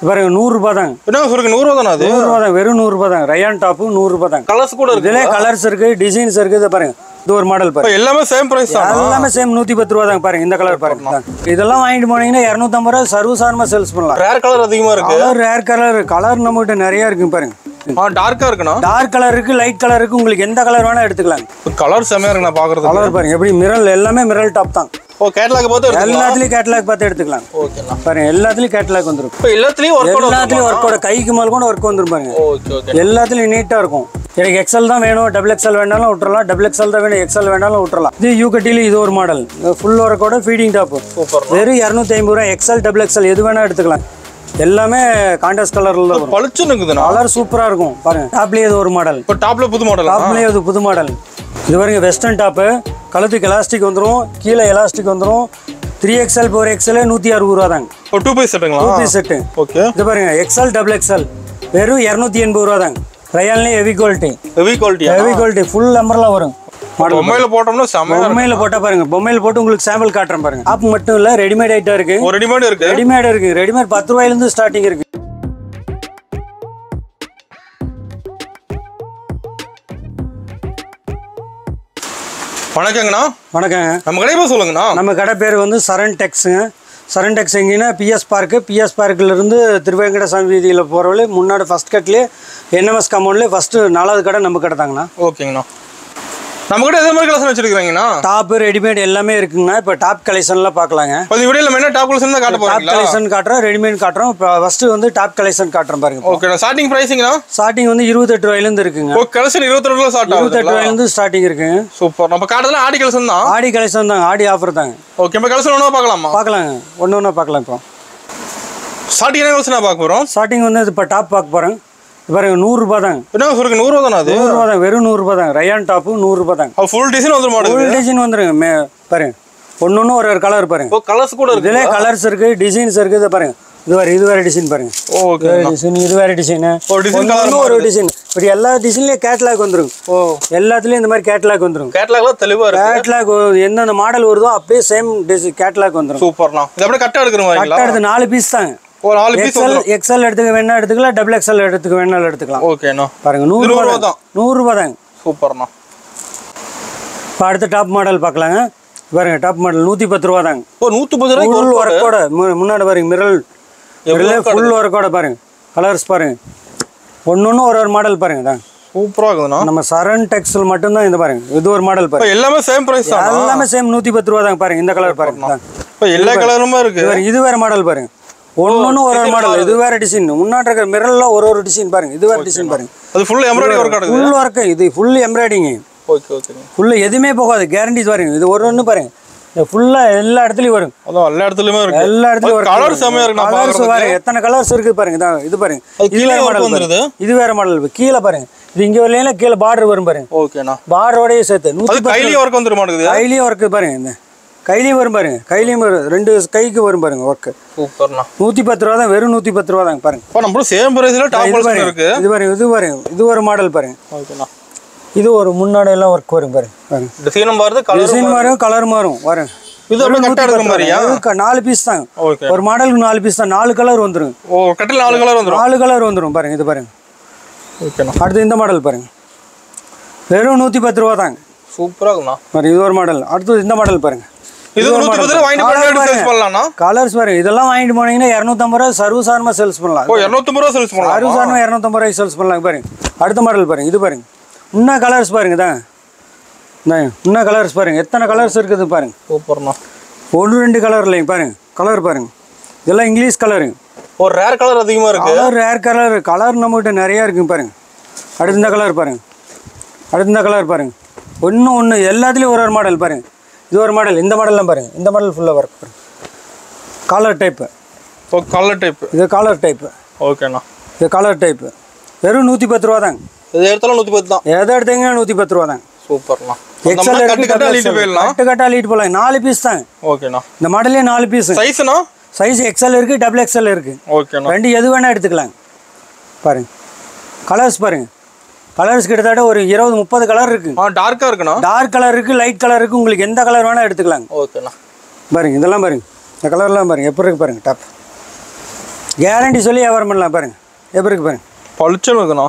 பாருங்க 100 ரூபாய் தான். என்ன சொல்றீங்க 100 ரூபாய் தானா அது? 100 ரூபாய் தான், வெறும் 100 ரூபாய் தான். ரயான் டாப் 100 ரூபாய் தான். கலர்ஸ் கூட இருக்கு. இதுல கலர்ஸ் இருக்கு, டிசைன்ஸ் இருக்கு. இத பாருங்க, இது ஒரு மாடல் பாருங்க. எல்லாமே சேம் பிரைஸ் தான். எல்லாமே சேம் 110 ரூபாய் தான். பாருங்க இந்த கலர் பாருங்க. இதெல்லாம் வாங்கிட்டு போனீங்கன்னா 250 ரூபாய் சர்வசாதாரணமா சேல்ஸ் பண்ணலாம். ரேர் கலர் அதிகமா இருக்கு. ரேர் கலர் நம்ம கிட்ட நிறைய இருக்கு பாருங்க. டார்க்கா இருக்குனா? டார்க் கலர் இருக்கு, லைட் கலர் இருக்கு. உங்களுக்கு எந்த கலர் வேணா எடுத்துக்கலாம். கலர் செமையா இருக்கு. நான் பாக்குறது கலர் பாருங்க எப்படி மிரல், எல்லாமே மிரல் டாப் தான். ஓ கேட்டலாக் பார்த்து எடுத்துக்கலாம். எல்லாத்துலயும் கேட்டலாக் பார்த்து எடுத்துக்கலாம். ஓகேண்ணா. பாருங்க எல்லாத்துலயும் கேட்டலாக் வந்துரும். இப்போ எல்லாத்துலயும் ஒர்க் ஓட கைக்கு மேல கூட ஒர்க் வந்துரும் பாருங்க. Okay okay. எல்லாத்துலயும் நீட்டா இருக்கும். எனக்கு எக்ஸ்எல் தான் வேணும், டபுள் எக்ஸ்எல் வேணாலும் விட்டுறலாம், டபுள் எக்ஸ்எல் தான் வேணும், எக்ஸ்எல் வேணாலும் விட்டுறலாம். இது யூகட்டில இது ஒரு மாடல், ஃபுல் ஒர்க்கோட ஃபீடிங் டாப். சூப்பர். வெறும் 250 ரூபாய். எக்ஸ்எல் டபுள் எக்ஸ்எல் எது வேணா எடுத்துக்கலாம். எல்லாமே கான்ட்ராஸ்ட் கலர்ல வரும். பளிச்சுன்னு இருக்குதுண்ணா. கலர் சூப்பரா இருக்கும் பாருங்க. டாப்லயே இது ஒரு மாடல். இப்போ டாப்ல புது மாடல். டாப்லயே இது புது மாடல். இது பாருங்க வெஸ்டர்ன் டாப். கழுத்துக்கு எலாஸ்டிக் வந்துரும், கீழே எலாஸ்டிக் வந்துரும். 3XL 4XL 160 ரூபா தாங்க. ஓ 2 பீஸ் செட்டுங்களா? 2 பீஸ் செட். ஓகே. இது பாருங்க எக்ஸ்எல் டபுள் எக்ஸ்எல் வெறும் 280 ரூபா தாங்க. ரயான்லயே heavy quality. Heavy quality. Heavy quality full umbrella வரும். பொம்மையில போட்டோம்னா செமையா. பொம்மையில போட்டா பாருங்க, பொம்மையில போட்டு உங்களுக்கு சாம்பிள் காட்டுறேன் பாருங்க. டாப் மட்டும் இல்ல, ரெடிமேட் ஐட்டம் இருக்கு. ஒரு ரெடிமேட் இருக்கு. ரெடிமேட் இருக்கு. ரெடிமேட் 10 ரூபாயில இருந்து ஸ்டார்டிங் இருக்கு. வணக்கங்கண்ணா. வணக்கங்க. நம்ம கடை பேர் சொல்லுங்கண்ணா. நம்ம கடை பேர் வந்து சரண் டெக்ஸுங்க. சரண் டெக்ஸ் எங்கன்னா பிஎஸ் பார்க்கில் இருந்து திருவேங்கடசாமி வீதியில் போகிற வழி முன்னாடி ஃபர்ஸ்ட் கட்லேயே என்எம்எஸ் காம்பவுண்ட்லேயே ஃபஸ்ட்டு 4வது கடை நம்ம கடை தாங்கண்ணா. ஓகேங்கண்ணா. நம்ம கிட்ட எதே மாதிரி கலெக்ஷன் வச்சிருக்கீங்கண்ணா? டாப் ரெடிமேட் எல்லாமே இருக்குங்கண்ணா. இப்போ டாப் கலெக்ஷன்லாம் பார்க்கலாங்க. இந்த வீடியோல மெயினா டாப் கலெக்ஷன் தான் காட்ட போறீங்களா? டாப் கலெக்ஷன் காட்டுறோம், ரெடிமேட் காட்டுறோம். இப்போ ஃபர்ஸ்ட் வந்து டாப் கலெக்ஷன் காட்டுறோம் பாருங்க. ஓகே. ஸ்டார்டிங் பிரைசிங்னா? ஸ்டார்டிங் வந்து 28 ரூபாயில இருந்து இருக்குங்க. ஓ கலெக்ஷன் 28 ரூபாயில ஸ்டார்ட் ஆகுது. 28 ரூபாயில இருந்து ஸ்டார்டிங் இருக்குங்க. சூப்பர். நம்ம காட்டுறதுல ஆடி கலெக்ஷன் தான். ஆடி கலெக்ஷன் தான், ஆடி ஆஃபர் தாங்க. ஓகே. நம்ம கலெக்ஷன் ஒண்ணா பார்க்கலாமா? பார்க்கலாங்க, ஒண்ணு பார்க்கலாம். இப்போ ஸ்டார்டிங் என்ன கலெக்ஷன் பார்க்க போறோம்? ஸ்டார்டிங் வந்து இப்போ டாப் பார்க்க போறோம். பாருங்க 100 ரூபாய் தாங்க. என்ன சொல்றீங்க 100 ரூபாய் தானா அது? 100 ரூபாய் தான், வெறும் 100 ரூபாய் தான். ரயான் டாப் 100 ரூபாய் தாங்க. ஃபுல் டிசைன் வந்துரும் மாடல். ஃபுல் டிசைன் வந்துருங்க. பாருங்க ஒண்ணு ஒரு கலர் பாருங்க. ஓ கலர்ஸ் கூட இருக்கு. இதுல கலர்ஸ் இருக்கு, டிசைன்ஸ் இருக்கு. இத பாருங்க, இது வேற டிசைன் பாருங்க. ஓகே. டிசைன் இது வேற டிசைன். ஒரு டிசைன் கலர் ஒரு டிசைன். இப்படி எல்லா டிசைன்லயும் கேட்டலாக் வந்துரும். ஓ எல்லாத்துலயும் இந்த மாதிரி கேட்டலாக் வந்துரும். கேட்டலாக்ல தெளிவா இருக்கு. கேட்டலாக் எந்தெந்த மாடல் வருதோ அப்படியே சேம் கேட்டலாக் வந்துரும். சூப்பர்ண்ணா. இது அப்படியே கட்டா எடுக்கிற மாதிரிங்களா? கட்டா எடுத்து 4 பீஸ் தாங்க. ஒரு 4 பீஸ் வந்துரும். எக்ஸ்எல் எடுத்துக்க வேணா எடுத்துக்கலாம், டபுள் எக்ஸ்எல் எடுத்துக்க வேணாலும் எடுத்துக்கலாம். ஓகேண்ணா. பாருங்க 100 ரூபாய் தான். 100 ரூபாய் தாங்க. சூப்பர்ண்ணா. இப்போ அடுத்த டாப் மாடல் பார்க்கலாங்க. பாருங்க டாப் மாடல் 110 ரூபாய் தாங்க. ஓ 110 ரூபாய்க்கு ஃபுல் ஒர்க்கோட முன்னாடி பாருங்க மிரல் ஃபுல் ஒர்க்கோட பாருங்க. கலர்ஸ் பாருங்க, ஒன்னொன்னு ஒரு மாடல் பாருங்க தான். சூப்பரா இருக்குதுண்ணா. நம்ம சரண் டெக்ஸ்டைல் மட்டும் தான். இந்த பாருங்க இது ஒரு மாடல் பாருங்க. எல்லாமே சேம் பிரைஸ் தான். எல்லாமே சேம் 110 ரூபாய் தாங்க. பாருங்க இந்த கலர் பாருங்க. இப்போ எல்லா கலருமே இருக்கு. இது வேற மாடல் பாருங்க. ஒன்னொன்னு ஒரு மாடல். இது வேற டிசைன். முன்னாடி இருக்கிற மிரல்ல ஒரு டிசைன் பாருங்க. இது வேற டிசைன் பாருங்க. அது ஃபுல் எம்ப்ராய்டரி வர்க் ஆகுது. Full work. இது full embroidering. Okay okay. Full எதுமே போகாது, கேரண்டி பாருங்க. இது ஒன்னு பாருங்க, ஃபுல்லா எல்லா இடத்துலயும் வரும். அதான் எல்லா இடத்துலயுமே இருக்கு. எல்லா இடத்துலயும் வரும். கலர் செமையா இருக்கு. நான் கலர்ஸ் பாருங்க, எத்தனை கலர்ஸ் இருக்கு பாருங்க. இது பாருங்க, இது வேற மாடல் வந்துருது. இது வேற மாடல். கீழ பாருங்க, இது இங்க வரலையில கீழ பார்டர் வரும் பாருங்க. ஓகேண்ணா. பார்டரோடயே சேர்த்து 110. கைலி வர்க் வந்துரும் மாட்டேங்குது. கைலி வர்க் பாருங்க. இந்த கைலியும் வரும் பாருங்க. கைலியும் வரும், 2 கைக்கு வரும் பாருங்க வர்க். சூப்பர்ண்ணா. 110 ரூபா தான், வெறும் 110 ரூபா தாங்க. பாருங்க இப்போ நம்ம சேம் பிரைஸ்ல டாப் கலெக்ஷன் இருக்கு. இது பாருங்க, இது ஒரு மாடல் பாருங்க. ஓகேண்ணா. இது ஒரு முன்னாடி எல்லாம் வர்க் வரும் பாருங்க. பாருங்க டிசைனும் மாறுது, டிசைன் மாறும், கலர் மாறும். பாருங்க இது அப்படியே கட்டா எடுக்கிற மாதிரியா? 4 பீஸ் தான். ஓகே. ஒரு மாடலுக்கு 4 பீஸ் தான். 4 கலர் வந்துரும். ஓ கட்டல 4 கலர் வந்துரும். 4 கலர் வந்துரும் பாருங்க. இது பாருங்க. ஓகேண்ணா. அடுத்து இந்த மாடல் பாருங்க, வெறும் 110 ரூபா தாங்க. சூப்பரா இருக்குண்ணா. பாருங்க இது ஒரு மாடல். அடுத்து இந்த மாடல் பாருங்க. இது 110 ரூபாய் வாங்கிட்டு போய் சேல்ஸ் பண்ணலாம்னா? கலர்ஸ் பாருங்க. இதெல்லாம் வாங்கிட்டு போனீங்கன்னா 250 ரூபாய் சர்வசாதாரணமா சேல்ஸ் பண்ணலாம். ஓ 250 ரூபாய் சேல்ஸ் பண்ணலாம். சர்வசாதாரணமா 250 ரூபாய் சேல்ஸ் பண்ணலாம். பாருங்க அடுத்த மாடல் பாருங்க. இது பாருங்க, இன்னும் கலர்ஸ் பாருங்க தான். இன்னும் கலர்ஸ் பாருங்க, எத்தனை கலர்ஸ் இருக்குது பாருங்க. சூப்பர்ண்ணா. 1-2 கலர் இல்லைங்க பாருங்க. கலர் பாருங்க, இதெல்லாம் இங்கிலீஷ் கலருங்க. ஒரு ரேர் கலர் அதிகமா இருக்கு. ரேர் கலர் நம்ம கிட்ட நிறைய இருக்குங்க பாருங்க. அடுத்த இந்த கலர் பாருங்க. அடுத்த இந்த கலர் பாருங்க. ஒன்று எல்லாத்துலேயும் ஒரு மாடல் பாருங்க. இது ஒரு மாடல். இந்த மாடல்லாம் பாருங்க. இந்த மாடல் ஃபுல்லாக ஒர்க் பாருங்க. Collar type. ஓ கலர் டைப். இது காலர் டைப்பு. ஓகேண்ணா. இது காலர் டைப்பு. வெறும் 110 ரூபா தாங்க. இது எடுத்தாலும் 110 தான். எதை எடுத்தீங்கன்னா 110 ரூபா தாங்க. சூப்பர்ண்ணா. எக்ஸ்எல் கட்டா லீட் போயிடலாம். கட்டா லீட் போகலாம். 4 பீஸ் தாங்க. ஓகேண்ணா. இந்த மாடலே 4 பீஸ். சைஸ்னா? சைஸ் எக்ஸ்எல் இருக்கு, டபுள் எக்ஸ்எல் இருக்கு. ஓகேண்ணா. 2 எது வேணா எடுத்துக்கலாங்க. பாருங்க கலர்ஸ் பாருங்க. கலர்ஸ் கிட்டத்தட்ட ஒரு 20-30 கலர் இருக்கு. டார்க்கா இருக்குண்ணா. டார்க் கலர் இருக்கு, லைட் கலர் இருக்கு. உங்களுக்கு எந்த கலர் வேணா எடுத்துக்கலாங்க. ஓகேண்ணா. பாருங்க இதெல்லாம் பாருங்க. இந்த கலர்லாம் பாருங்க எப்படி இருக்கு பாருங்க. டாப் கேரண்டி சொல்லி வியாபாரம் பண்ணலாம் பாருங்க. எப்படி இருக்கு பாருங்க, பளிச்சுன்னு இருக்குண்ணா.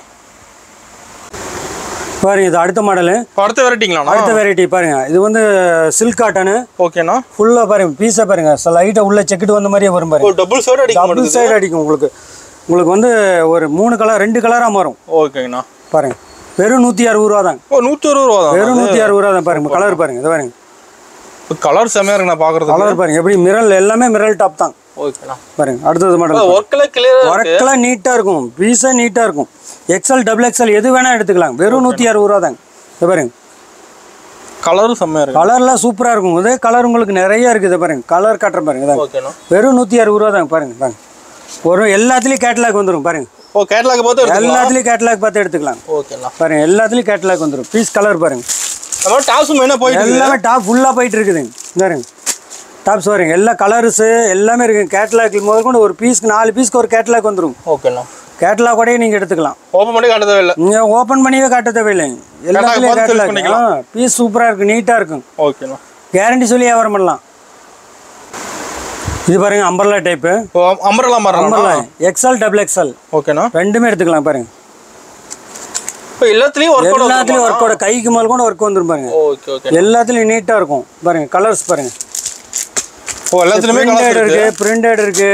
பாருங்க இது அடுத்த மாடலு, அடுத்த வெரைட்டிங்களா? அடுத்த வெரைட்டி பாருங்க. இது வந்து சில்க் காட்டனு. ஓகேண்ணா. ஃபுல்லாக பாருங்க பீஸை பாருங்க, லைட்டாக உள்ள செக்கிட்டு வந்த மாதிரியே வரும் பாருங்க. டபுள் சைடு அடிக்கும். டபுள் சைடு அடிக்கும் உங்களுக்கு. உங்களுக்கு வந்து ஒரு 3 கலர் 2 கலராக மாறும். ஓகேங்கண்ணா. பாருங்க வெறும் 160 ரூபா தான். 160 ரூபா தான். வெறும் 160 ரூபா தான். பாருங்க கலர் பாருங்க, இது பாருங்க கலர் செமையா இருக்கு. நான் பாக்குறது கலர் பாருங்க எப்படி மிரல், எல்லாமே மிரல் டாப் தான். ஓகேண்ணா. பாருங்க அடுத்தது மாடல். ஒர்க்ல கிளியரா ஒர்க்லாம் நீட்டா இருக்கும், பீஸா நீட்டா இருக்கும். எக்ஸ்எல் டபுள் எக்ஸ்எல் எது வேணா எடுத்துக்கலாம். வெறும் 160 ரூபா தாங்க. இது பாருங்க கலரும் செமையா இருக்கு. கலர்லாம் சூப்பரா இருக்கும். இதே கலர் உங்களுக்கு நிறைய இருக்குது பாருங்க. கலர் காட்டுற பாருங்க இதான். ஓகேண்ணா. வெறும் 160 ரூபா தாங்க. பாருங்க பாருங்க ஒரு எல்லாத்துலயும் கேட்டலாக் வந்துடும் பாருங்க. ஓ கேட்டலாக் பார்த்து எடுத்துக்கலாம். எல்லாத்துலயும் கேட்டலாக் பார்த்து எடுத்துக்கலாம். ஓகேண்ணா. பாருங்க எல்லாத்துலயும் கேட்டலாக் வந்துடும். பீஸ் கலர் பாருங்க. நம்ம டாப்ஸ் மெயினா போயிட்டு எல்லாமே டாப் ஃபுல்லா போயிட்டு இருக்குதுங்க. பாருங்க டாப்ஸ் பாருங்க, எல்லா கலர்ஸ் எல்லாமே இருக்கு. கேட்டலாக் முதல் கொண்டு ஒரு பீஸ்க்கு 4 பீஸ்க்கு ஒரு கேட்டலாக் வந்துடும். ஓகேண்ணா. கேட்டலாக் கூட நீங்க எடுத்துக்கலாம். ஓபன் பண்ணி காட்ட தேவையில்லை. நீங்க ஓபன் பண்ணியே காட்ட தேவையில்லை. எல்லாத்துலயும் கேட்டலாக். பீஸ் சூப்பரா இருக்கு, நீட்டா இருக்கும். ஓகேண்ணா. கேரண்டி சொல்லி வியாபாரம் பண்ணலாம். இது பாருங்க அம்பர்லா டைப். அம்பர்லா மாறலாம். Umbrella XL double XL. ஓகேண்ணா. ரெண்டுமே எடுத்துக்கலாம். பாருங்க இப்போ எல்லாத்துலயும் ஒர்க் ஓட கைக்கு மேல கூட ஒர்க் வந்துரும் பாருங்க. Okay okay. எல்லாத்துலயும் நீட்டா இருக்கும். பாருங்க கலர்ஸ் பாருங்க. ஓ எல்லாத்துலயுமே கலர் இருக்கு, பிரிண்டட் இருக்கு,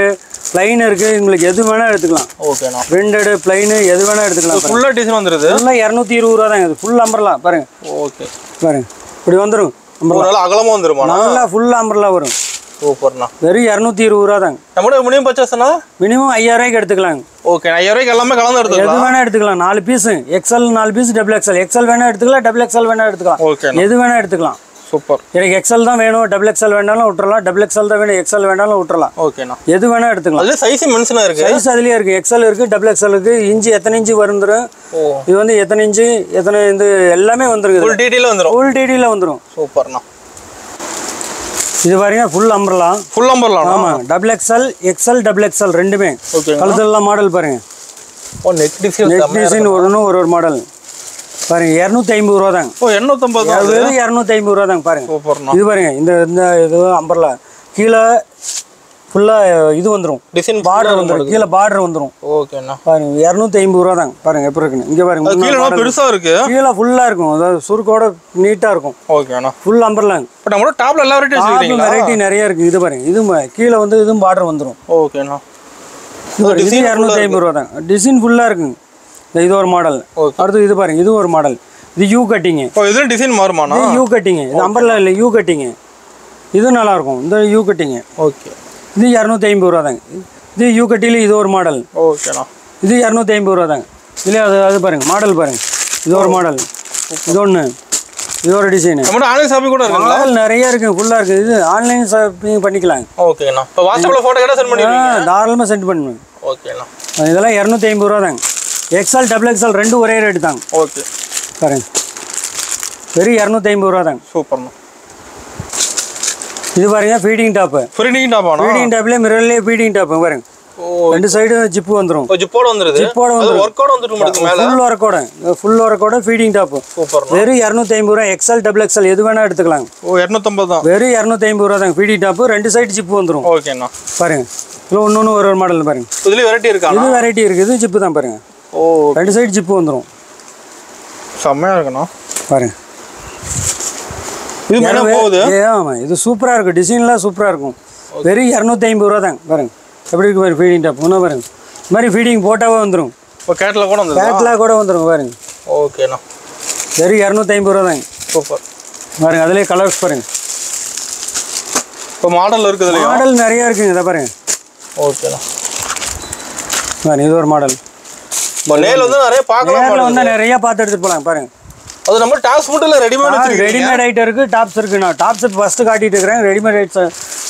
ப்ளைன் இருக்கு. உங்களுக்கு எது வேணா எடுத்துக்கலாம். ஓகேண்ணா. பிரிண்டட் ப்ளைன் எது வேணா எடுத்துக்கலாம். ஃபுல்லா டிசைன் வந்துருது. ஃபுல்லா 220 ரூபா தான். இது ஃபுல் அம்பர்லா பாருங்க. ஓகே பாருங்க இப்படி வந்துரும். நல்லா அகலமா வந்துருமா? நல்லா ஃபுல் அம்பர்லா வரும். சூப்பர்ண்ணா. வெறும் 220 ரூபா தாங்க. நம்மளோட மினிமம் பர்ச்சேஸ்னா மினிமம் 5000 ரூபாய்க்கு எடுத்துக்கலாங்க. ஓகே 5000 ரூபாய்க்கு எல்லாமே கலந்து எடுத்துக்கலாம். எது வேணா எடுத்துக்கலாம். 4 piece XL, 4 piece double XL. XL வேணா எடுத்துக்கலாம், டபுள் எக்ஸ்எல் வேணா எடுத்துக்கலாம். ஓகே எது வேணா எடுத்துக்கலாம். சூப்பர். எனக்கு எக்ஸ்எல் தான் வேணும், டபுள் எக்ஸ்எல் வேணாலும் விட்டுறலாம். டபுள் எக்ஸ்எல் தான் வேணும், எக்ஸ்எல் வேணாலும் விட்டுறலாம். ஓகேண்ணா. எது வேணா எடுத்துக்கலாம். அதுல சைஸ் மென்ஷனா இருக்கு. சைஸ் அதுலயே இருக்கு. எக்ஸ்எல் இருக்கு, டபுள் எக்ஸ்எல் இருக்கு. இன்ச்சு எத்தனை இன்ச்சு வந்துரும். இது வந்து எத்தனை இன்ச்சு எத்தனை இந்த எல்லாமே வந்துருக்கு. ஃபுல் டீடைல் வந்துரும். ஃபுல் டீடைல வந்துரும். சூப்பர்ண்ணா. இது பாருங்க ஃபுல் அம்பர்லா. Full umbrella. ஆமா double XL, XL double XL ரெண்டுமே. ஓகே. கலர்லாம் மாடல் பாருங்க. ஓ நெக் டிசைன். நெக் டிசைன் ஒரு மாடல் பாருங்க. 250 ரூபா தாங்க. ஓ 250 தான். வெறும் 250 ரூபா தாங்க. பாருங்க சூப்பர்ண்ணா. இது பாருங்க இந்த இது அம்பர்லா கீழே ஃபுல்லா இது வந்துரும். டிசைன் பார்டர் வந்துரும். கீழே பார்டர் வந்துரும். ஓகேண்ணா. பாருங்க 250 ரூபா தாங்க. பாருங்க எப்படி இருக்குன்னு. இங்க பாருங்க கீழ நல்லா பெருசா இருக்கு. கீழே ஃபுல்லா இருக்கும். அதாவது சுருக்கோட நீட்டா இருக்கும். ஓகேண்ணா. ஃபுல் அம்பர்லாங்க. பட் நம்மளோட டாப்ல எல்லா வெரைட்டிஸ் வச்சிருக்கீங்களா? வெரைட்டி நிறைய இருக்கு. இது பாருங்க இது கீழே வந்து இதுவும் பார்டர் வந்துரும். ஓகேண்ணா. இது 250 ரூபா தாங்க. டிசைன் ஃபுல்லா இருக்குங்க. இது ஒரு மாடல். அடுத்து இது பாருங்க இது ஒரு மாடல். இது யூ கட்டிங். ஓ இதுல டிசைன் மாறுமானா? இது யூ கட்டிங். இது அம்பர்லா இல்ல, யூ கட்டிங். இது நல்லா இருக்கும். இந்த யூ கட்டிங். ஓகே. இது 250 ரூபா தாங்க. இது யூ கட்டில இது ஒரு மாடல். ஓகேண்ணா. இது 250 ரூபா தாங்க. இதுல அது பாருங்க மாடல் பாருங்க. இது ஒரு மாடல். இது ஒன்று. இது ஒரு டிசைன். நம்ம ஆன்லைன் ஷாப்பிங் கூட இருக்குங்களா? மாடல் நிறைய இருக்கு. ஃபுல்லா இருக்கு. இது ஆன்லைன் ஷாப்பிங் பண்ணிக்கலாம். ஓகேண்ணா. இப்போ வாட்ஸ்அப்ல போட்டோ கேட்டா சென்ட் பண்ணிடுவீங்க? தாராளமா சென்ட் பண்ணுவேன். ஓகேண்ணா. இதெல்லாம் 250 ரூபா தாங்க. எக்ஸ்எல் டபுள் எக்ஸ்எல் ரெண்டும் ஒரே ரேட்டு தாங்க. ஓகே. பாருங்க வெறும் 250 ரூபா தாங்க. சூப்பர்ண்ணா. இது பாருங்க ஃபீடிங் டாப். ஃபீடிங் டாப் ஆனா? ஃபீடிங் டாப்ல மிரர்லயே ஃபீடிங் டாப் பாருங்க. ரெண்டு சைடு ஜிப் வந்துரும். ஜிப்போட வந்துருது. ஜிப்போட வந்து ஒர்க்கோட வந்துட்டு மட்டும் மேல ஃபுல் ஒர்க்கோட ஃபீடிங் டாப். சூப்பர். வெறும் 250 ரூபா. எக்ஸ்எல் டபுள் எக்ஸ்எல் எது வேணா எடுத்துக்கலாம். ஓ 250 தான். வெறும் 250 ரூபா தாங்க. ஃபீடிங் டாப் ரெண்டு சைடு ஜிப் வந்துரும். ஓகேண்ணா. பாருங்க இதுல ஒன்னு ஒரு மாடல் பாருங்க. இதுல வெரைட்டி இருக்கா? இது வெரைட்டி இருக்கு. இது ஜிப் தான் பாருங்க. ஓ ரெண்டு சைடு ஜிப் வந்துரும். செம்மையா இருக்குண்ணா. பாருங்க இது மேல போகுது. ஆமா இது சூப்பரா இருக்கும். டிசைன்லாம் சூப்பரா இருக்கும். வெறும் 250 ரூபா தாங்க. பாருங்க எப்படி இருக்கு பாருங்க ஃபீடிங் டாப். இன்னும் பாருங்க இந்த மாதிரி ஃபீடிங் போட்டாவே வந்துடும். இப்போ கேட்லாக் கூட வந்துடும். கேட்லாக் கூட வந்துடும் பாருங்க. ஓகேண்ணா. வெறும் 250 ரூபா தாங்க. சூப்பர். பாருங்க அதுலேயே கலர்ஸ் பாருங்க. இப்போ மாடல் இருக்குது இல்லையா? மாடல் நிறைய இருக்குங்க. இதை பாருங்க. ஓகேண்ணா. பாருங்க இது ஒரு மாடல். இப்போ நேரில் வந்து நிறைய பார்க்கலாம். நேரில் வந்து நிறைய பார்த்து எடுத்துட்டு போகலாம். பாருங்க அது நம்ம டாப்ஸ் மட்டும் இல்லை, ரெடிமேட் ஐட்டம் இருக்கு. டாப்ஸ் இருக்கு. நான் டாப்ஸ் ஃபர்ஸ்ட் காட்டிட்டு இருக்கிறேன். ரெடிமேட் ஐட்ஸ்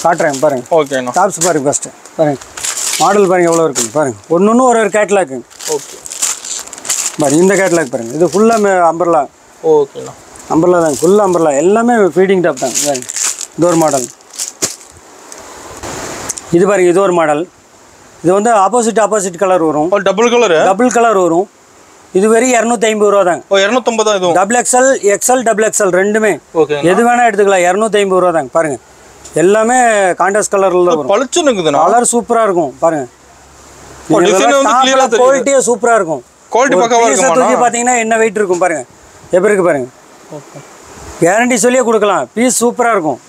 காட்டுறேன் பாருங்க. ஓகேண்ணா. டாப்ஸ் பாருங்க ஃபர்ஸ்ட். பாருங்க மாடல் பாருங்க எவ்வளோ இருக்குங்க. பாருங்க ஒன்று ஒரு கேட்லாக். ஓகே. பாருங்க இந்த கேட்லாக் பாருங்க. இது ஃபுல்லாக அம்பர்லா. ஓகேண்ணா. அம்பர்லா தாங்க. ஃபுல்லாக அம்பர்லா. எல்லாமே ஃபீடிங் டாப் தாங்க. பாருங்க இது ஒரு மாடல். இது பாருங்க இது ஒரு மாடல். இது வந்து ஆப்போசிட் கலர் வரும். டபுள் கலர் வரும். இது வெறும் 250 ரூபா தாங்க. ஓ 250 தான். இது டபுள் எக்ஸ்எல் டபுள் எக்ஸ்எல் ரெண்டுமே. ஓகே. எது வேணா எடுத்துக்கலாம். 250 ரூபா தாங்க. பாருங்க எல்லாமே கான்ட்ராஸ்ட் கலர்ல வரும். பளிச்சுன்னு இருக்குதுண்ணா. கலர் சூப்பரா இருக்கும். பாருங்க டிசைன் வந்து கிளியரா தெரியுது. குவாலிட்டியே சூப்பரா இருக்கும். குவாலிட்டி பக்காவா இருக்குமா? தூக்கி பாத்தீங்கன்னா என்ன வெயிட் இருக்கும் பாருங்க. எப்படி இருக்கு பாருங்க. கேரண்டி சொல்லியே கொடுக்கலாம். பீஸ் சூப்பரா இருக்கும்.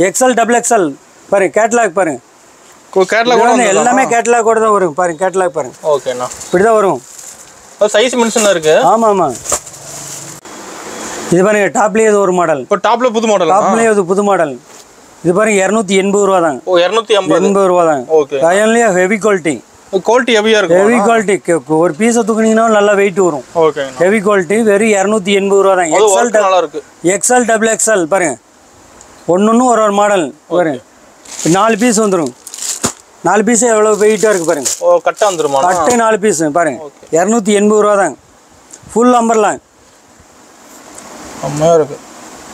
எக்ஸ்எல் டபுள் எக்ஸ்எல் பாருங்க. கேட்டலாக் பாருங்க. கேட்டலாக் கூட எல்லாமே கேட்டலாக் கூட தான் வரும் பாருங்க. கேட்டலாக் பாருங்க. ஓகேண்ணா. இப்படி தான் வரும். சைஸ் மென்ஷன் இருக்கு. ஆமா ஆமா. இது பாருங்க டாப்லயே இது ஒரு மாடல். இப்போ டாப்ல புது மாடல். டாப்லயே இது புது மாடல். இது பாருங்க 280 ரூபா தான். ஓ 280 ரூபா தான். ஓகே. ரயான்லயே ஹெவி குவாலிட்டி. குவாலிட்டி ஹெவியா இருக்கும். Heavy quality. ஒரு பீஸ் தூக்குனீங்கன்னா நல்லா வெயிட் வரும். ஓகே. ஹெவி குவாலிட்டி வெறும் 280 ரூபா தான். எக்ஸ்எல் நல்லா இருக்கு. எக்ஸ்எல் டபுள் எக்ஸ்எல் பாருங்க. ஒன்னொன்னு ஒரு மாடல் பாருங்க. 4 பீஸ் வந்துரும். 4 பீஸ் எவ்வளவு வெயிட்டா இருக்கு பாருங்க. ஓ கட்டா வந்துருமா? கட்டை 4 பீஸ் பாருங்க. 280 ரூபா தான். Full umbrella. அம்மையா இருக்கு.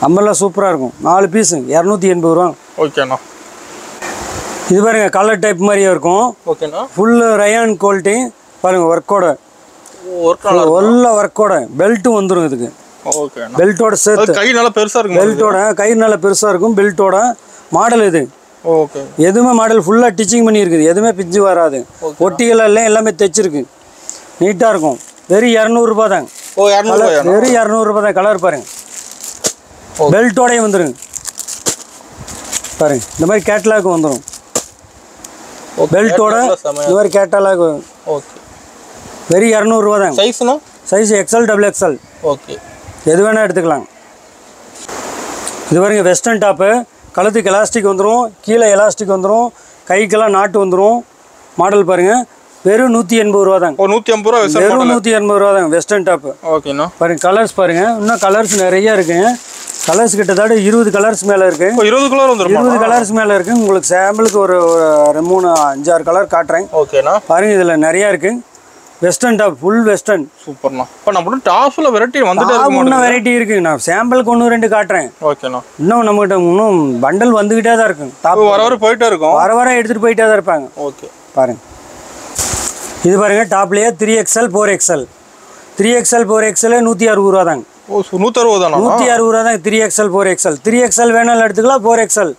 அம்பர்லா சூப்பரா இருக்கும். 4 பீஸ் 280 ரூபா. ஓகேண்ணா. இது பாருங்க கலர் டைப் மாதிரியே இருக்கும். ஓகேண்ணா. ஃபுல் ரயான் குவாலிட்டி பாருங்க. ஒர்க்கோட நல்ல ஒர்க்கோட பெல்ட் வந்துரும் இதுக்கு. ஓகேண்ணா. பெல்ட்டோட சேர்த்து கை நல்லா பெருசா இருக்கும். பெல்ட்டோட கை நல்லா பெருசா இருக்கும். பெல்ட்டோட மாடல் இது. ஓகே. எதுவுமே மாடல் ஃபுல்லா டிச்சிங் பண்ணி இருக்குது. எதுவுமே பிஞ்சு வராது. ஒட்டிகள் எல்லாம் எல்லாமே தைச்சிருக்கு. நீட்டா இருக்கும். வெறும் 200 ரூபா தான். ஓ 200 ரூபாயா? வெறும் 200 ரூபா தான். கலர் பாருங்க. பெல்ட்டோடய வந்துரும் பாருங்க. இந்த மாதிரி கேட்டலாக் வந்துரும். பெல்ட்டோட இந்த மாதிரி கேட்டலாக். ஓகே. வெறும் 200 ரூபா தான். சைஸ்னா? Size XL double XL. Okay. எது வேணா எடுத்துக்கலாம். இது பாருங்க வெஸ்டர்ன் டாப்பு. கழுத்துக்கு எலாஸ்டிக் வந்துடும். கீழே எலாஸ்டிக் வந்துடும். கைக்கெல்லாம் நாட்டு வந்துடும். மாடல் பாருங்க. வெறும் 180 ரூபா தான். 180 ரூபா. வெறும் 180 ரூபா தான் வெஸ்டர்ன் டாப்பு. ஓகேண்ணா. பாருங்க கலர்ஸ் பாருங்க. இன்னும் கலர்ஸ் நிறைய இருக்கு. கலர்ஸ் கிட்டத்தட்ட 20 கலர்ஸ் மேல இருக்கு. 20 கலர் வந்துரும். 20 கலர்ஸ் மேல இருக்கு. உங்களுக்கு சாம்பிளுக்கு ஒரு 3 5 6 கலர் காட்டுறேன். ஓகேண்ணா. பாருங்க இதுல நிறைய இருக்கு. Western top full western. சூப்பர்ண்ணா. இப்போ நம்ம டாப்ஸ்ல வெரைட்டி வந்துட்டே இருக்கு. இன்னும் வெரைட்டி இருக்கு. நான் சாம்பிளுக்கு 1 2 காட்டுறேன். ஓகேண்ணா. இன்னும் நம்மகிட்ட இன்னும் பண்டல் வந்துகிட்டே தான் இருக்கு. டாப் வர வர போயிட்டே இருக்கும். வர வர எடுத்துட்டு போயிட்டே தான் இருப்பாங்க. ஓகே. பாருங்க. இது பாருங்க டாப்லயே 3XL 4XL. 3XL 4XL 160 ரூபா தாங்க. ஓ 160 தானா? 160 ரூபா தான். 3XL 4XL. 3XL வேணாலும் எடுத்துக்கலாம். 4XL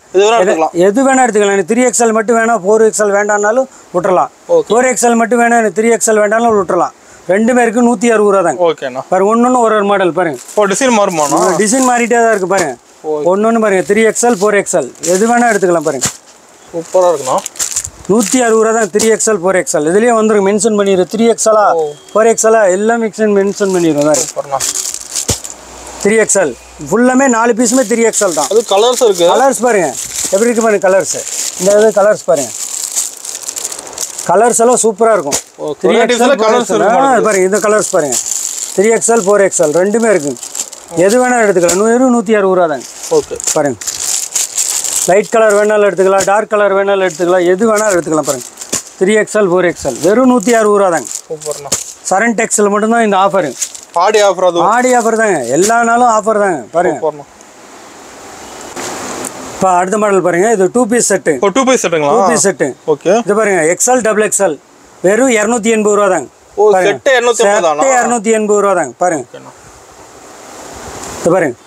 எது வேணா எடுத்துக்கலாம். 3XL மட்டும் வேணா 4XL வேண்டாம்னாலும் விட்டுறலாம். 4XL மட்டும் வேணா 3XL வேண்டாம்னாலும் விட்டுறலாம். ரெண்டுமே இருக்கு. 160 ரூபா தாங்க. ஓகேண்ணா. பாருங்க ஒன்னொன்னு ஒரு மாடல் பாருங்க. ஓ டிசைன் மாறுமாண்ணா? டிசைன் மாறிட்டே தான் இருக்கு பாருங்க. ஒன்னொன்னு பாருங்க. 3XL 4XL எது வேணா எடுத்துக்கலாம் பாருங்க. சூப்பரா இருக்குண்ணா. 160 ரூபா தான். 3XL 4XL இதுலயே வந்துரும். மென்ஷன் பண்ணிடும். 3XL 4XL எல்லாம் மென்ஷன் பண்ணிடும். சூப்பர்ண்ணா. 3XL ஃபுல்லாமே 4 பீஸுமே 3XL தான். அது கலர்ஸ் இருக்கு. கலர்ஸ் பாருங்க எப்படி இருக்கு பாருங்க. கலர்ஸ் இந்த இது கலர்ஸ் பாருங்க. கலர்ஸ் எல்லாம் சூப்பரா இருக்கும். 3XL கலர்ஸ் பாருங்க. இந்த கலர்ஸ் பாருங்க. 3XL 4XL ரெண்டுமே இருக்கு. எது வேணா எடுத்துக்கலாம். 160 ரூபா தான். ஓகே. பாருங்க லைட் கலர் வேணாலும் எடுத்துக்கலாம். டார்க் கலர் வேணாலும் எடுத்துக்கலாம். எது வேணாலும் எடுத்துக்கலாம். பாருங்க 3XL 4XL வெறும் 160 ரூபா தாங்க. சூப்பர்ண்ணா. சரண் டெக்ஸ்டைல் மட்டும் தான் இந்த ஆஃபர். ஆடி ஆஃபர். அது ஆடி ஆஃபர் தாங்க. எல்லா நாளும் ஆஃபர் தாங்க. பாருங்க. இப்போ அடுத்த மாடல் பாருங்க. இது 2 பீஸ் செட்டு. 2 பீஸ் செட்டுங்களா? 2 பீஸ் செட்டு. ஓகே. இது பாருங்க எக்ஸ்எல் டபுள் எக்ஸ்எல் வெறும் 280 ரூபா தாங்க. ஓ செட் 280 தானா? 280 ரூபா தாங்க. பாருங்க இது பாருங்க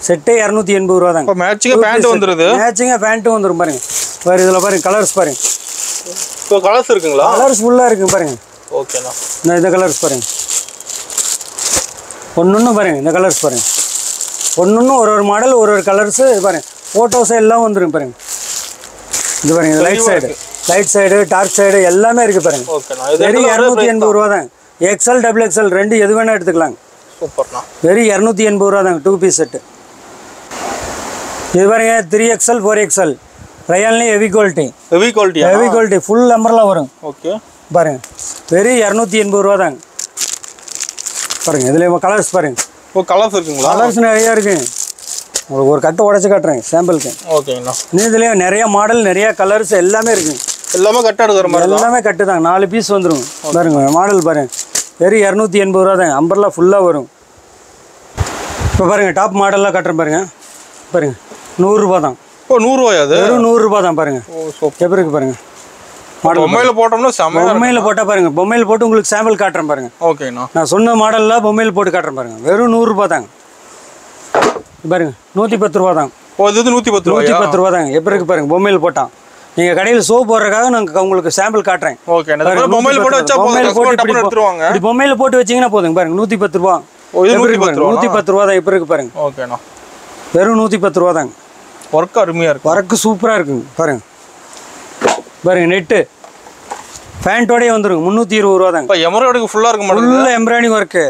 செட்டே 280 ரூபா தாங்க. மேட்சிங்கா பேண்ட் வந்துருது. மேட்சிங்கா பேண்ட் வந்துரும் பாருங்க. பாருங்க இதுல பாருங்க கலர்ஸ் பாருங்க. இப்போ கலர்ஸ் இருக்குங்களா? கலர்ஸ் ஃபுல்லா இருக்கு பாருங்க. ஓகேண்ணா. இந்த கலர்ஸ் பாருங்க. ஒன்னொன்னு பாருங்க. இந்த கலர்ஸ் பாருங்க. ஒன்னொன்னு ஒரு மாடல் ஒரு கலர்ஸ் பாருங்க. போட்டோஸ் எல்லாம் வந்துரும் பாருங்க. இது பாருங்க லைட் சைடு டார்க் சைடு எல்லாமே இருக்கு பாருங்க. ஓகேண்ணா. வெறும் 280 ரூபா தான். எக்ஸ்எல் டபுள் எக்ஸ்எல் ரெண்டு எது வேணா எடுத்துக்கலாம். சூப்பர்ண்ணா. வெறும் 280 ரூபா தாங்க. 2 பீஸ் செட்டு. இது பாருங்க 3XL 4XL ரயான்லயே heavy quality. Heavy quality full umbrella வரும். ஓகே. பாருங்க வெறும் 280 ரூபா தாங்க. பாருங்க இதுல கலர்ஸ் பாருங்க. ஓ கலர்ஸ் இருக்குங்களா? கலர்ஸ் நிறைய இருக்கு. உங்களுக்கு ஒரு கட்டு உடைச்சு காட்டுறேன் சாம்பிளுக்கு. ஓகேண்ணா. இதுலயே நிறைய மாடல் நிறைய கலர்ஸ் எல்லாமே இருக்கு. எல்லாமே கட் எடுக்கிற மாதிரி எல்லாமே கட்டு தாங்க. 4 பீஸ் வந்துரும். பாருங்க மாடல் பாருங்க. வெறும் 280 ரூபா தாங்க. அம்பர்லா ஃபுல்லா வரும். இப்போ பாருங்க டாப் மாடல்லாம் காட்டுறேன் பாருங்க. பாருங்க 100 ரூபா தான். ஓ 100 ரூபாயா? அது வெறும் 100 ரூபா தான். பாருங்க எப்படி இருக்கு பாருங்க. பொம்மையில போட்டோம்னா செமையா. பொம்மையில போட்டா பாருங்க. பொம்மையில போட்டு உங்களுக்கு சாம்பிள் காட்டுறேன் பாருங்க. ஓகேண்ணா. நான் சொன்ன மாடல்ல பொம்மையில போட்டு காட்டுறேன் பாருங்க. வெறும் 100 ரூபா தாங்க. பாருங்க 110 ரூபா தான். ஓ இது 110 ரூபாயா? 110 ரூபா தாங்க. எப்படி இருக்கு பாருங்க. பொம்மையில போட்டா நீங்கள் கடையில் ஷோ போடுறதுக்காக நான் உங்களுக்கு சாம்பிள் காட்டுறேன். ஓகே. பொம்மையில் போட்டு வச்சா பொம்மையில் போட்டு எடுத்துருவாங்க. இப்படி பொம்மையில் போட்டு வச்சிங்கன்னா போதுங்க பாருங்க. 110 ரூபா. 110 ரூபா தான் இப்போ இருக்கு பாருங்க. ஓகேண்ணா. வெறும் 110 ரூபா தாங்க. ஒர்க் அருமையாக இருக்கு. ஒர்க்கு சூப்பராக இருக்குங்க பாருங்க. பாருங்க நெட்டு பேண்ட்டோடய வந்துடும். 320 ரூபா தாங்க. எம்ப்ராய்டரிக்கு ஃபுல்லாக இருக்கும். ஃபுல்லாக எம்ப்ராய்டிங் ஒர்க்கு.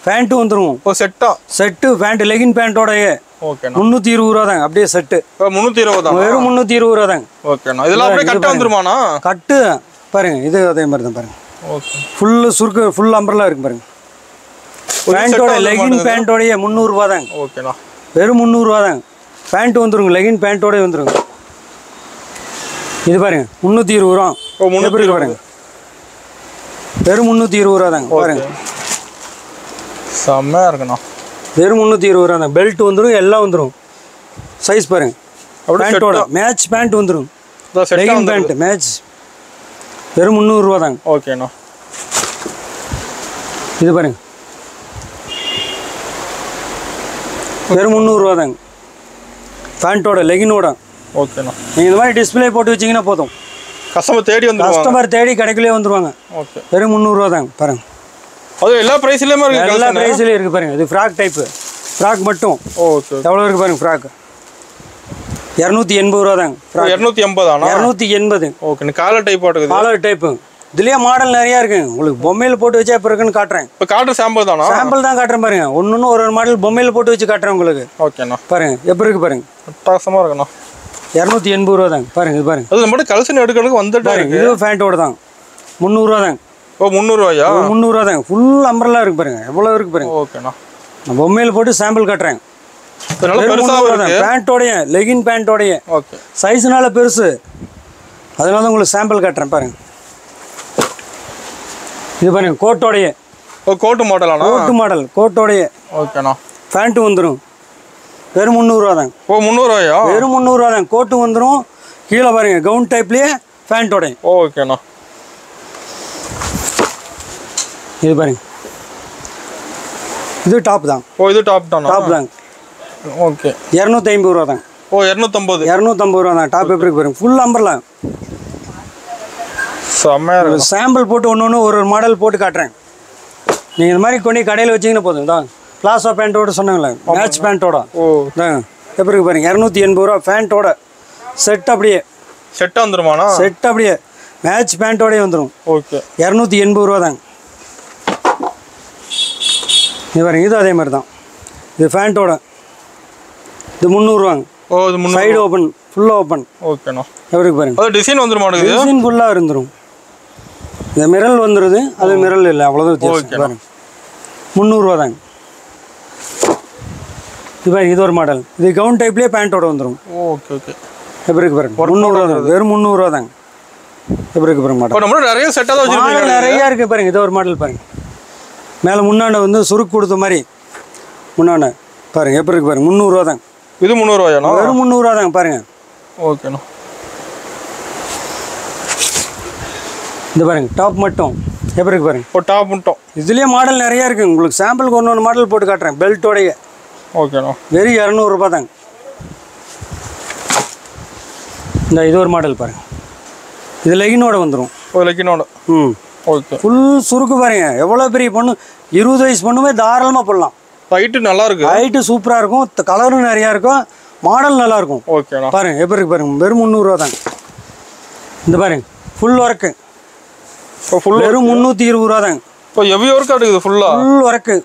பேண்ட்டு வந்துடும். செட்டு பேண்ட் லெகின் பேண்ட்டோடய. ஓகே. 320 ரூபா தாங்க. அப்படியே செட்டு 320 தான். வெறும் 320 ரூபா தாங்க. ஓகேண்ணா. இதெல்லாம் அப்படியே கட்டு வந்துருமாண்ணா? கட்டு பாருங்க. இது அதே மாதிரி தான் பாருங்க. ஓகே. ஃபுல்லு சுருக்கு ஃபுல் அம்பர்லாம் இருக்கு பாருங்க. பேண்ட்டோட லெகின் பேண்ட்டோடய 300 ரூபா தாங்க. ஓகேண்ணா. வெறும் 300 ரூபா தாங்க. பேண்ட் வந்துருங்க. லெகின் பேண்ட்டோடய வந்துருங்க. இது பாருங்க 320 ரூபா. பாருங்க வெறும் 320 ரூபா தாங்க. பாருங்க செம்மையாக இருக்குண்ணா. வெறும் 320 ரூபா தான். பெல்ட் வந்துடும். எல்லாம் வந்துடும். சைஸ் பாருங்க. பேண்ட்டோட மேட்ச் பேண்ட் வந்துடும். Legging pant match. வெறும் 300 ரூபா தாங்க. ஓகேண்ணா. இது பாருங்க வெறும் 300 ரூபா தாங்க. பேண்ட்டோட லெகினோட. ஓகேண்ணா. நீங்கள் இந்த மாதிரி டிஸ்பிளே போட்டு வச்சிங்கன்னா போதும். கஸ்டமர் தேடி கடைக்குள்ளே வந்துடுவாங்க. ஓகே. வெறும் 300 ரூபா தாங்க. பாருங்க அது எல்லா ப்ரைஸ்லேயுமே இருக்குது. எல்லா ப்ரைஸ்லேயும் இருக்குது பாருங்க. இது ஃப்ராக் டைப்பு. ஃப்ராக் மட்டும். ஓகே. எவ்வளோ இருக்குது பாருங்க. ஃப்ராக் 280 ரூபா தாங்க. 280 ஆனா 280. ஓகே. காலர் டைப் போட்டுக்குது. Collar type. இதுலேயே மாடல் நிறையா இருக்குங்க. உங்களுக்கு பொம்மையில் போட்டு வச்சா இப்போ இருக்குன்னு காட்டுறேன். இப்போ காட்டுற சாம்பிள் தானா? சாம்பிள் தான் காட்டுறேன் பாருங்க. ஒன்று ஒரு மாடல் பொம்மையில் போட்டு வச்சு காட்டுறேன் உங்களுக்கு. ஓகேண்ணா. பாருங்க எப்படி இருக்கு பாருங்க. அட்டகாசமாக இருக்குண்ணா. 280 ரூபா தாங்க. பாருங்க இது பாருங்க. அது மட்டும் கலெக்ஷன் எடுக்கிறதுக்கு வந்துட்டு பாருங்க. இது பேண்ட்டோட தான் 300 ரூபா தாங்க. ஓ 300 ரூபாயா? 300 ரூபா தாங்க. ஃபுல் அம்பர்லாம் இருக்கு பாருங்க. எவ்வளோ இருக்கு பாருங்க. ஓகேண்ணா. நான் பொம்மையில் போட்டு சாம்பிள் காட்டுறேன். பேண்ட்டோடைய லெகின் பேண்ட்டோடைய. ஓகே. சைஸ்னால பெருசு. அதனால தான் உங்களுக்கு சாம்பிள் காட்டுறேன் பாருங்க. இது பாருங்க கோட்டோடைய. ஓ கோட்டு மாடலானா? கோட்டு மாடல் கோட்டோடைய. ஓகேண்ணா. பேண்ட்டு வந்துடும். வெறும் 300 ரூபா தாங்க. ஓ 300 ரூபாயா? வெறும் 300 ரூபா தாங்க. கோட்டு வந்துடும். கீழே பாருங்க கவுன் டைப்லேயே பேண்ட்டோடைய. ஓகேண்ணா. இது பாருங்க. இது டாப் தான். ஓ இது டாப் தானா? டாப் தாங்க. ஓகே. 250 ரூபா தாங்க. ஓ 250. 250 ரூபா தான். டாப் எப்படி இருக்கு பாருங்க. ஃபுல் அம்பர்லாம். செம்மையாக இருக்கு. சாம்பிள் போட்டு ஒன்று ஒரு மாடல் போட்டு காட்டுறேன். நீங்கள் இந்த மாதிரி கொண்டு கடையில் வச்சிங்கன்னா போதும். தான் பிளாசோ பேண்ட்டோட சொன்னாங்களே மேட்ச் பேண்ட்டோட. ஓ தாங்க எப்படி இருக்கு பாருங்க. 280 ரூபா பேண்ட்டோட. செட் அப்படியே. செட்டாக வந்துருமாண்ணா? செட் அப்படியே மேட்ச் பேண்ட்டோடய வந்துடும். ஓகே. 280 ரூபா தாங்க. இது பாருங்க. இது அதே மாதிரி தான். இது பேண்ட்டோட. இது 300 ரூபாங்க. ஓ இது 300. சைடு ஓப்பன் ஃபுல்லாக ஓப்பன். ஓகேண்ணா. எப்படி பாருங்க. அது டிசைன் வந்துருமா? டிசைன் ஃபுல்லாக இருந்துடும். இந்த மிரல் வந்துடுது. அது மிரல் இல்லை. அவ்வளோதான் வித்தியாசம். பாருங்க 300 ரூபா தாங்க. இது பாருங்க. இது ஒரு மாடல். இது கவுன் டைப்லேயே பேண்ட்டோட வந்துடும். Okay okay. எப்படி இருக்கு பாருங்க. 300 ரூபா தான். வெறும் 300 ரூபா தாங்க. எப்படி இருக்கு பாருங்க மாடல். நம்ம நிறைய செட்டாக தான் வச்சிருக்கீங்க. நிறையா இருக்குது பாருங்க. இது ஒரு மாடல் பாருங்க. மேலே முன்னாண்ட வந்து சுருக்கு கொடுத்த மாதிரி முன்னாண்ட பாருங்க. எப்படி இருக்கு பாருங்க. 300 ரூபா தாங்க. இது 300 ரூபாயாண்ணா? வெறும் 300 ரூபா தாங்க. பாருங்க. ஓகேண்ணா. இந்த பாருங்க டாப் மட்டும் எப்படி இருக்கு பாருங்க. ஓ டாப் மட்டும். இதுலேயே மாடல் நிறையா இருக்குது. உங்களுக்கு சாம்பிளுக்கு ஒன்று மாடல் போட்டு காட்டுறேன். பெல்ட்டோடைய. ஓகேண்ணா. வெறும் 200 ரூபா தாங்க. இந்த இது ஒரு மாடல் பாருங்க. இது லெகினோட வந்துடும். ஓ லெகினோட. ம் ஓகே. ஃபுல் சுருக்கு பாருங்க. எவ்வளோ பெரிய பொண்ணு 20 வயசு பொண்ணுமே தாராளமாக போடலாம். ஹைட்டு நல்லா இருக்கு. ஹைட்டு சூப்பராக இருக்கும். கலரும் நிறையா இருக்கும். மாடல் நல்லா இருக்கும். ஓகேண்ணா. பாருங்க எப்படி இருக்கு பாருங்க. வெறும் 300 ரூபா தாங்க. இந்த பாருங்க ஃபுல் ஒர்க்கு. இப்போ ஃபுல் வெறும் 320 ரூபா தாங்க. இப்போ எவ்வளோ ஒர்க் இருக்குது ஃபுல்லாக? ஃபுல் ஒர்க்கு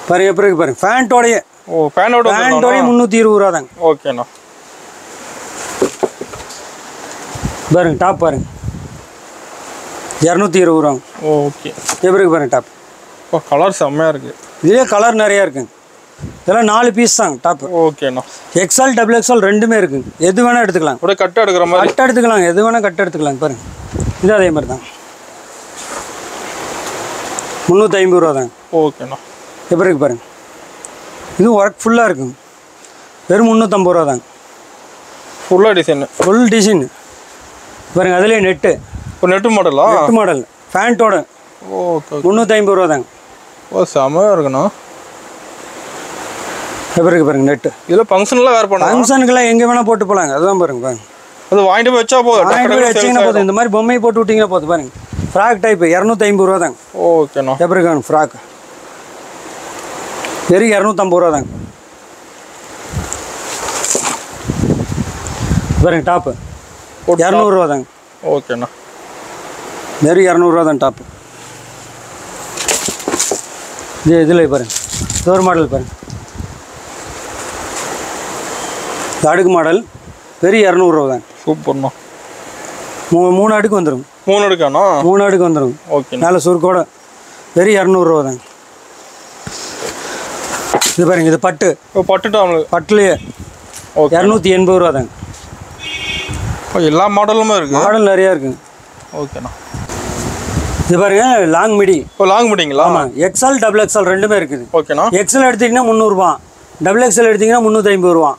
பாருங்க. எப்படி இருக்கு பாருங்க. பேண்ட்டோடைய. ஓ பேண்டோட 320 ரூபா தாங்க. ஓகேண்ணா. பாருங்க டாப் பாருங்க. 220 ரூபா. ஓகே. எப்படி இருக்கு பாருங்க டாப். இப்போ கலர் செம்மையாக இருக்குது. இதே கலர் நிறையா இருக்குங்க. இதெல்லாம் 4 பீஸ் தாங்க டாப். ஓகேண்ணா. எக்ஸ்எல் டபுள் எக்ஸ்எல் ரெண்டுமே இருக்குங்க. எது வேணால் எடுத்துக்கலாம். அப்படியே கட் எடுக்கிற மாதிரி. கட் எடுத்துக்கலாம். எது வேணால் கட் எடுத்துக்கலாம். பாருங்க. இது அதே மாதிரி தான். 350 ரூபா தாங்க. ஓகேண்ணா. எப்படி இருக்கு பாருங்க. இது ஒர்க் ஃபுல்லாக இருக்குங்க. வெறும் 350 ரூபா தாங்க. ஃபுல்லாக டிசைனு. ஃபுல் டிசைன் பாருங்க. அதுலேயே நெட்டு. இப்போ நெட்டு மாடலா? Net model பேண்ட்டோட. ஓகே. 350 ரூபா தாங்க. ஓ செம்மையாக இருக்குண்ணா. எப்படி இருக்கு பாருங்க நெட்டு. இதில் ஃபங்க்ஷன்லாம் வேறு பண்ணலாம். ஃபங்க்ஷனுக்கெல்லாம் எங்கே வேணால் போட்டு போகலாங்க. அதுதான் பாருங்க பாருங்க. அது வாங்கிட்டு போய் வச்சா போதும், வாங்கிட்டு போய் வச்சிங்கன்னா போதும். இந்த மாதிரி பொம்மையை போட்டு விட்டிங்கன்னா போதும் பாருங்க. ஃப்ராக் டைப்பு 250 ரூபா தாங்க. ஓகேண்ணா. எப்படி இருக்காங்க ஃப்ராக்? வெறும் 250 ரூபா தாங்க. பாருங்க டாப்பு 200 ரூபா தாங்க. ஓகேண்ணா. வெறும் 200 ரூபா தான் டாப்பு. இதில் பாருங்க டோர் மாடல் பாருங்க. அடுக்கு மாடல் வெறும் 200 ரூபா தாங்க. சூப்பர்ண்ணா. 3 அடுக்கு வந்துடும். 3 அடுக்காண்ணா? 3 அடுக்கு வந்துடும். ஓகே. மேலே சுருக்கோட வெறும் 200 ரூபா தாங்க. இது பாருங்க, இது பட்டு. பட்டுலேயே 280 ரூபா தாங்க. எல்லா மாடலுமே இருக்கு. மாடல் நிறையா இருக்குங்க. ஓகேண்ணா. இது பாருங்க லாங் மிடி. லாங் மிடிங்களா? ஆமாம், எக்ஸ்எல் டபுள் எக்ஸ்எல் ரெண்டுமே இருக்குது. ஓகேண்ணா. எக்ஸ்எல் எடுத்திங்கன்னா 300 ரூபா, டபுள் எக்ஸ்எல் எடுத்திங்கன்னா 350 ரூபா.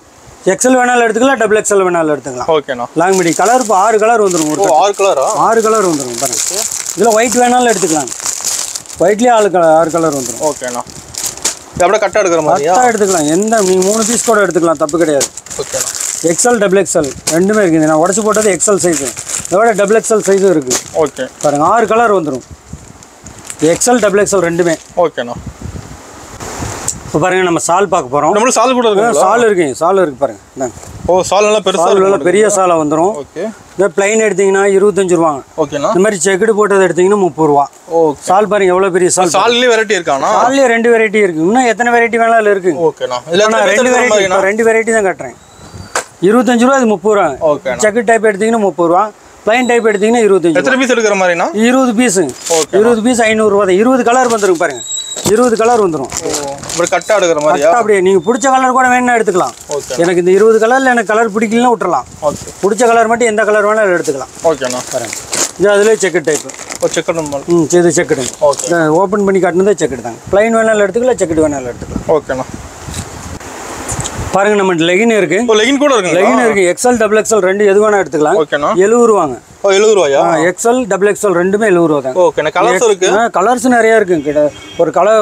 எக்ஸ்எல் வேணாலும் எடுத்துக்கலாம், டபுள் எக்ஸ்எல் வேணாலும் எடுத்துக்கலாம். ஓகேண்ணா. லாங் மிடி கலர் இப்போ 6 கலர் வந்துடும். 6 கலரா? 6 கலர் வந்துடும் பாருங்க. இதில் ஒயிட் வேணாலும் எடுத்துக்கலாம். ஒயிட்லேயே 6 கலர் வந்துடும். ஓகேண்ணா. அப்படியே கட்டாக எடுக்கிற மாதிரி கட்டாக எடுத்துக்கலாம். எந்த நீங்கள் 3 பீஸ் கூட எடுத்துக்கலாம், தப்பு கிடையாது. ஓகேண்ணா. எக்ஸ்எல் டபுள் எக்ஸ்எல் ரெண்டுமே இருக்குது. நான் உடச்சி போட்டது எக்ஸ்எல் சைஸு, இதோட டபுள் எக்ஸ்எல் சைஸும் இருக்குது. ஓகே பாருங்கள் 6 கலர் வந்துடும். எக்ஸ்எல் டபுள் எக்ஸ்எல் ரெண்டுமே. ஓகேண்ணா. இப்போ பாருங்கள் நம்ம சால் பார்க்க போகிறோம். நம்மளுக்கு சால் கூட இருக்கு. சால் இருக்குங்க, சால் இருக்குது பாருங்கள். இந்தாங்க. ஓ, சால் நல்லா பெருசாக சால் நல்லா பெரிய சாலாக வந்துடும். ஓகே. இந்த பிளைன் எடுத்திங்கன்னா 25 ரூபாங்க. ஓகேண்ணா. இந்த மாதிரி செக்குடு போட்டது எடுத்திங்கன்னா 30 ரூபா. ஓகே. சால் பாருங்கள் எவ்வளோ பெரிய சால். சால்லேயே வெரைட்டி இருக்காண்ணா? சால்லேயே 2 வெரைட்டி இருக்குது. இன்னும் எத்தனை வெரைட்டி வேணாலும் இருக்குது. ஓகேண்ணா. நான் 2 வெரைட்டி தான் கட்டுறேன். 25 ரூபா, இது 30 ரூபா. ஓகே. செக்கு டைப் எடுத்திங்கன்னா 30 ரூபா, பிளைன் டைப் எடுத்திங்கன்னா 25. எத்தனை பீஸ் எடுக்கிற மாதிரிண்ணா? 20 பீஸு. 20 பீஸ் 500 ரூபா தான். 20 கலர் வந்துடும் பாருங்கள். 20 கலர் வந்துடும். இப்படி கட்டாக எடுக்கிற மாதிரியா? அப்படியே நீங்கள் பிடிச்ச கலர் கூட வேணும்னா எடுத்துக்கலாம். எனக்கு இந்த 20 கலரில் எனக்கு கலர் பிடிக்கலன்னா விட்டுறலாம். ஓகே. பிடிச்ச கலர் மட்டும் எந்த கலர் வேணாலும் எடுத்துக்கலாம். ஓகேண்ணா. பாருங்க, இது அதிலே செக்கெட் டைப்பு. செக்கெட். இது செக்கெட்டு. ஓகே. ஓப்பன் பண்ணி காட்டினதே செக்கெட் தாங்க. பிளைன் வேணாலும் எடுத்துக்கலாம், செக்கெட் வேணாலும் எடுத்துக்கலாம். ஓகேண்ணா. பாருங்க நம்ம லெகின் இருக்கு. லெகின் கூட இருக்கு. லெகின் இருக்கு. எக்ஸ்எல் டபுள் எக்ஸ்எல் ரெண்டு எது வேணா எடுத்துக்கலாம். ஓகேண்ணா. 70 ரூபாங்க. 70 ரூபாயா? எக்ஸ்எல் டபுள் எக்ஸ்எல் ரெண்டுமே 70 ரூபா தான். ஓகேண்ணா. கலர்ஸ் இருக்கு. கலர்ஸ் நிறைய இருக்குங்க.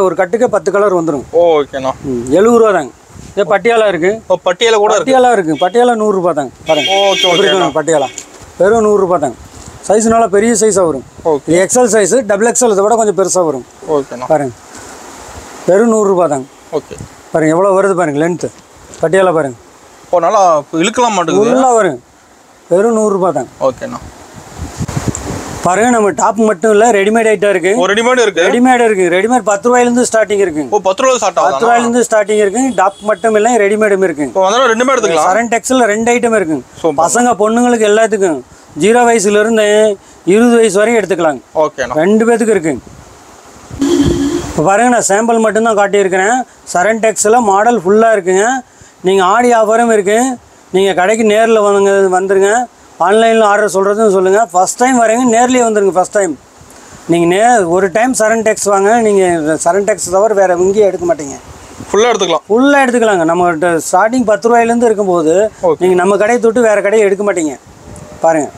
ஒரு கட்டுக்கு 10 கலர் வந்துடும். ஓகேண்ணா. 70 ரூபா தாங்க. இது பட்டியாலா இருக்கு. பட்டியாலா கூட இருக்கு. பட்டியாலா இருக்கு. பட்டியாலா 100 ரூபா தாங்க. பாருங்க. ஓகே. பட்டியாலா வெறும் 100 ரூபா தாங்க. சைஸ் நல்லா பெரிய சைஸாக வரும். இது எக்ஸ்எல் சைஸ். டபுள் எக்ஸ்எல் இதை விட கொஞ்சம் பெருசாக வரும். ஓகேண்ணா. பாருங்க, வெறும் 100 ரூபா தாங்க. ஓகே. பாருங்க எவ்வளோ வருது பாருங்க லென்த்து. பட்டியாலா பாருங்க. ஓ, நல்லா இழுக்கலாம் மாட்டேங்குது. ஃபுல்லாக வரும். வெறும் 100 ரூபா தாங்க. ஓகேண்ணா. பாருங்க நம்ம டாப் மட்டும் இல்லை, ரெடிமேட் ஐட்டம் இருக்கு. ரெடிமேட் இருக்கு. ரெடிமேட் இருக்கு. ரெடிமேட் 10 ரூபாயிலேருந்து ஸ்டார்டிங் இருக்கு. ஓ, 10 ரூபாய் ஸ்டார்ட் ஆகுது. 10 ரூபாயிலேருந்து ஸ்டார்டிங் இருக்கு. டாப் மட்டும் இல்லை, ரெடிமேடும் இருக்கு. இப்போ வந்தாலும் ரெண்டுமே எடுத்துக்கலாம். சரண் டெக்ஸ்ல 2 ஐட்டம் இருக்கு. பசங்க பொண்ணுங்களுக்கு எல்லாத்துக்கும் 0 வயசுலேருந்து 20 வயசு வரையும் எடுத்துக்கலாங்க. ஓகேண்ணா. 2 பேத்துக்கு இருக்குங்க. இப்போ பாருங்க நான் சாம்பிள் மட்டும்தான் காட்டியிருக்கிறேன். சரண் டெக்ஸில் மாடல் ஃபுல்லாக இருக்குங்க. நீங்கள் ஆடி ஆஃபரும் இருக்குது. நீங்கள் கடைக்கு நேரில் வந்துருங்க. ஆன்லைனில் ஆர்டர் சொல்கிறதுன்னு சொல்லுங்கள். ஃபஸ்ட் டைம் வரீங்க, நேர்லேயே வந்துடுங்க. ஃபஸ்ட் டைம் நீங்கள் ஒரு டைம் சரண் டெக்ஸ் வாங்க. நீங்கள் சரண் டெக்ஸ் தவிர வேறு எங்கேயும் எடுக்க மாட்டீங்க. ஃபுல்லாக எடுத்துக்கலாம். ஃபுல்லாக எடுத்துக்கலாங்க. நம்மகிட்ட ஸ்டார்டிங் 10 ரூபாயிலேருந்து இருக்கும்போது நீங்கள் நம்ம கடையை தொட்டு வேறு கடையை எடுக்க மாட்டீங்க. பாருங்கள்.